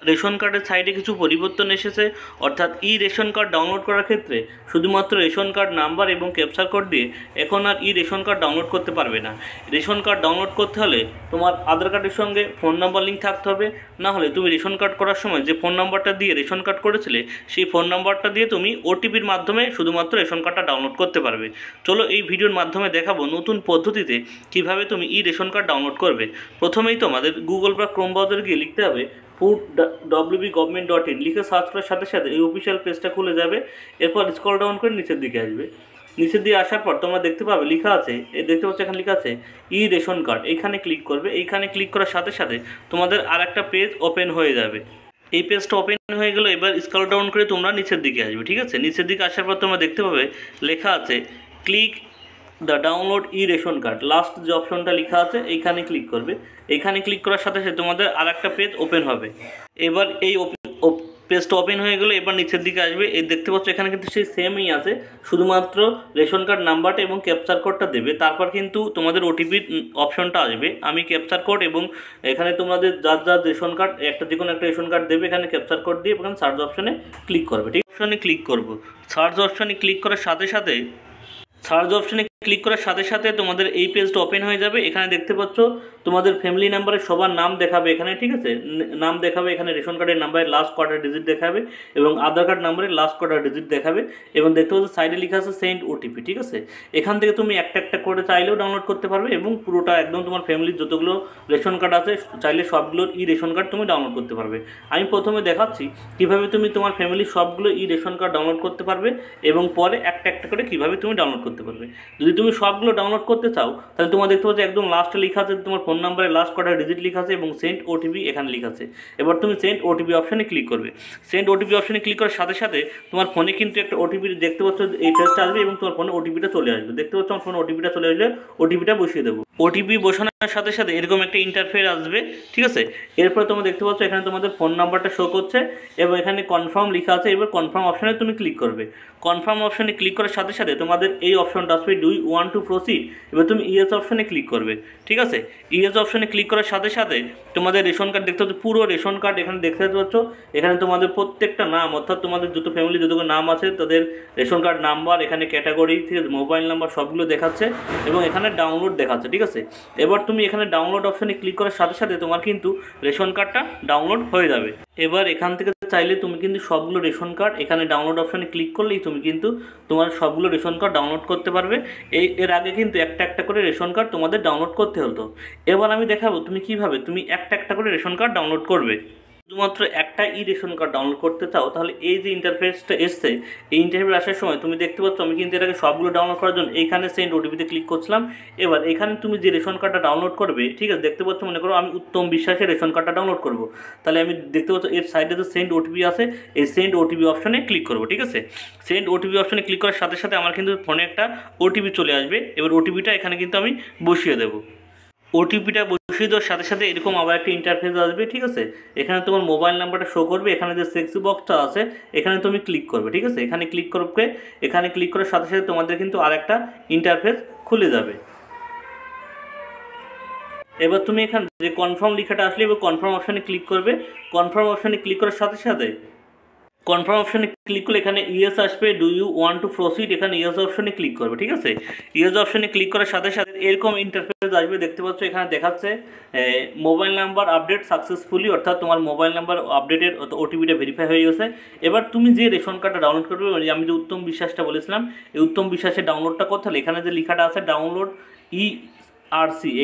Ration কার্ডের সাইডে কিছু পরিবর্তন এসেছে, অর্থাৎ রেশন কার্ড ডাউনলোড করার ক্ষেত্রে শুধুমাত্র রেশন কার্ড নাম্বার এবং ক্যাপচার কোড দিয়ে এখন আর রেশন কার্ড ডাউনলোড করতে পারবে না। রেশন কার্ড ডাউনলোড করতে হলে তোমার আধার কার্ডের সঙ্গে ফোন নাম্বার লিঙ্ক থাকতে হবে, না হলে তুমি রেশন কার্ড করার সময় যে ফোন নাম্বারটা দিয়ে রেশন কার্ড করেছিলে সেই ফোন নাম্বারটা দিয়ে তুমি ওটিপির মাধ্যমে শুধুমাত্র রেশন কার্ডটা ডাউনলোড করতে পারবে। চলো এই ভিডিওর মাধ্যমে দেখাবো নতুন পদ্ধতিতে কিভাবে তুমি রেশন কার্ড ডাউনলোড করবে। প্রথমেই তোমাদের গুগল বা ক্রোম ব্রাউজারে গিয়ে লিখতে হবে food.wb.government.in লিখে সার্চ করার সাথে সাথে এই অফিসিয়াল পেজটা খুলে যাবে। এরপর স্ক্রল ডাউন করে নিচের দিকে আসবে। নিচের দিকে আসার পর তোমরা দেখতে পাবে লেখা আছে, এই দেখতে পাচ্ছ এখানে লেখা আছে রেশন কার্ড। এইখানে ক্লিক করবে। এইখানে ক্লিক করার সাথে সাথে তোমাদের আর একটা পেজ ওপেন হয়ে যাবে। এই পেজটা ওপেন হয়ে গেল। এবার স্ক্রল ডাউন করে তোমরা নিচের দিকে আসবে। ঠিক আছে, নিচের দিকে আসার পর তোমরা দেখতে পাবে লেখা আছে click the download ration card. Last যে অপশনটা লেখা আছে এইখানে ক্লিক করবে। এইখানে ক্লিক করার সাথে সাথে তোমাদের আর একটা পেজ ওপেন হবে। এবার এই পেজটা ওপেন হয়ে গেলে এবার নিচের দিকে আসবে। এই দেখতে পাচ্ছ এখানে কিন্তু সেই সেমই আছে, শুধুমাত্র রেশন কার্ড নাম্বারটা এবং ক্যাপচার কোডটা দেবে। তারপর কিন্তু তোমাদের ওটিপির অপশনটা আসবে। আমি ক্যাপচার কোড এবং এখানে তোমাদের যার যার রেশন কার্ড একটা যে কোনো একটা রেশন কার্ড দেবে, এখানে ক্যাপচার কোড দিয়ে এখানে সার্চ অপশনে ক্লিক করবে। ঠিক অপশনে ক্লিক করব। সার্চ অপশনে ক্লিক করার সাথে সাথে তোমাদের এই পেজটা ওপেন হয়ে যাবে। এখানে দেখতে পাচ্ছ তোমাদের ফ্যামিলি নাম্বারে সবার নাম দেখাবে এখানে। ঠিক আছে, নাম দেখাবে এখানে, রেশন কার্ডের নাম্বারের লাস্ট কটা ডিজিট দেখাবে এবং আধার কার্ড নাম্বারের লাস্ট কটা ডিজিট দেখাবে এবং দেখতে পাচ্ছ সাইডে লেখা আছে সেন্ড ওটিপি। ঠিক আছে, এখান থেকে তুমি একটা একটা করে চাইলেও ডাউনলোড করতে পারবে এবং পুরোটা একদম তোমার ফ্যামিলির যতগুলো রেশন কার্ড আছে চাইলে সবগুলোর রেশন কার্ড তুমি ডাউনলোড করতে পারবে। আমি প্রথমে দেখাচ্ছি কীভাবে তুমি তোমার ফ্যামিলির সবগুলো রেশন কার্ড ডাউনলোড করতে পারবে এবং পরে একটা একটা করে কীভাবে তুমি ডাউনলোড করতে পারবে। যদি তুমি সবগুলো ডাউনলোড করতে চাও তাহলে তোমার দেখতে পাচ্ছ একদম লাস্টে লেখা আছে তোমার ফোন নাম্বারে লাস্ট কটা ডিজিট লেখা আছে এবং সেন্ড ওটিপি এখানে লেখা আছে। এবার তুমি সেন্ড ওটিপি অপশানে ক্লিক করবে। সেন্ড ওটিপি অপশানে ক্লিক করার সাথে সাথে তোমার ফোনে কিন্তু একটা ওটিপি দেখতে পাচ্ছ এই পেজটা আসবে এবং তোমার ফোনে ওটিপিটা চলে আসবে। দেখতে পাচ্ছ আমার ফোনে ওটিপিটা চলে আসলে ওটিপিটা বসিয়ে দেবো। ওটিপি বসানোর সাথে সাথে এরকম একটা ইন্টারফেস আসবে। ঠিক আছে, এরপরে তোমরা দেখতে পাচ্ছ এখানে তোমাদের ফোন নাম্বারটা শো করছে এবং এখানে কনফার্ম লেখা আছে। এবার কনফার্ম অপশানে তুমি ক্লিক করবে। কনফার্ম অপশানে ক্লিক করার সাথে সাথে তোমাদের এই অপশনটা আসবে do you want to proceed. এবার তুমি ইয়েস অপশানে ক্লিক করবে। ঠিক আছে, ইয়েস অপশানে ক্লিক করার সাথে সাথে তোমাদের রেশন কার্ড দেখতে পাচ্ছ, পুরো রেশন কার্ড এখানে দেখতে পাচ্ছ। এখানে তোমাদের প্রত্যেকটা নাম, অর্থাৎ তোমাদের যত ফ্যামিলি যতগুলো নাম আছে তাদের রেশন কার্ড নাম্বার, এখানে ক্যাটাগরি, ঠিক আছে, মোবাইল নাম্বার সবগুলো দেখাচ্ছে এবং এখানে ডাউনলোড দেখাচ্ছে। ঠিক আছে, এবার তুমি এখানে ডাউনলোড অপশানে ক্লিক করার সাথে সাথে তোমার কিন্তু রেশন কার্ডটা ডাউনলোড হয়ে যাবে। এবার এখান থেকে চাইলে তুমি কিন্তু সবগুলো রেশন কার্ড এখানে ডাউনলোড অপশানে ক্লিক করলেই তুমি কিন্তু তোমার সবগুলো রেশন কার্ড ডাউনলোড করতে পারবে। এর আগে কিন্তু একটা একটা করে রেশন কার্ড তোমাদের ডাউনলোড করতে হতো। এবার আমি দেখাবো তুমি কিভাবে তুমি একটা একটা করে রেশন কার্ড ডাউনলোড করবে। শুধুমাত্র একটা রেশন কার্ড ডাউনলোড করতে চাও তাহলে এই যে ইন্টারফেসটা এসছে, এই ইন্টারফেস আসার সময় তুমি দেখতে পাচ্ছ আমি কিন্তু এটাকে সবগুলো ডাউনলোড করার জন্য এইখানে সেন্ড ওটিপিতে ক্লিক করছিলাম। এবার এখানে তুমি যে রেশন কার্ডটা ডাউনলোড করবে, ঠিক আছে, দেখতে পাচ্ছ মনে করো আমি উত্তম বিশ্বাসের রেশন কার্ডটা ডাউনলোড করব, তাহলে আমি দেখতে পাচ্ছ এর সাইডে যে সেন্ড ওটিপি আছে এই সেন্ড ওটিপি অপশানে ক্লিক করবো। ঠিক আছে, সেন্ড ওটিপি অপশানে ক্লিক করার সাথে সাথে আমার কিন্তু ফোনে একটা ওটিপি চলে আসবে। এবার ওটিপিটা এখানে কিন্তু আমি বসিয়ে দেবো। ওটিপিটা বসিয়ে দেওয়ার সাথে সাথে এরকম আবার একটা ইন্টারফেস আসবে। ঠিক আছে, এখানে তোমার মোবাইল নাম্বারটা শো করবে। এখানে যে সেক্সি বক্সটা আছে এখানে তুমি ক্লিক করবে। ঠিক আছে, এখানে ক্লিক করবে। এখানে ক্লিক করার সাথে সাথে তোমাদের কিন্তু আর একটা ইন্টারফেস খুলে যাবে। এবার তুমি এখানে যে কনফার্ম লেখাটা আসলে এবার কনফার্ম অপশানে ক্লিক করবে। কনফার্ম অপশানে ক্লিক করার সাথে সাথে কনফার্ম অপশানে ক্লিক করলে এখানে ইয়েস আসবে, do you want to proceed, এখানে ইয়েস অপশানে ক্লিক করবে। ঠিক আছে, ইয়েস অপশানে ক্লিক করার সাথে সাথে এরকম ইন্টারফেস আসবে। দেখতে পাচ্ছ এখানে দেখাচ্ছে মোবাইল নাম্বার আপডেট সাকসেসফুলি, অর্থাৎ তোমার মোবাইল নাম্বার আপডেটের ওটিপিটা ভেরিফাই হয়ে গেছে। এবার তুমি যে রেশন কার্ডটা ডাউনলোড করবে, আমি যে উত্তম বিশ্বাসটা বলেছিলাম এই উত্তম বিশ্বাসের ডাউনলোডটা করতে হলে এখানে যে লেখাটা আছে ডাউনলোড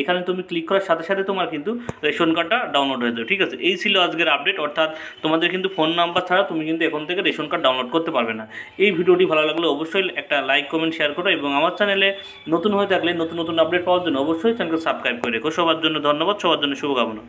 এখানে তুমি ক্লিক করার সাথে সাথে তোমার কিন্তু রেশন কার্ডটা ডাউনলোড হয়ে যাবে। ঠিক আছে, এই ছিল আজকের আপডেট, অর্থাৎ তোমাদের কিন্তু ফোন নাম্বার ছাড়া তুমি কিন্তু এখন থেকে রেশন কার্ড ডাউনলোড করতে পারবে না। এই ভিডিওটি ভালো লাগলে অবশ্যই একটা লাইক কমেন্ট শেয়ার করো এবং আমার চ্যানেলে নতুন হয়ে থাকলে নতুন নতুন আপডেট পাওয়ার জন্য অবশ্যই চ্যানেলকে সাবস্ক্রাইব করে রেখো। সবার জন্য ধন্যবাদ, সবার জন্য শুভকামনা।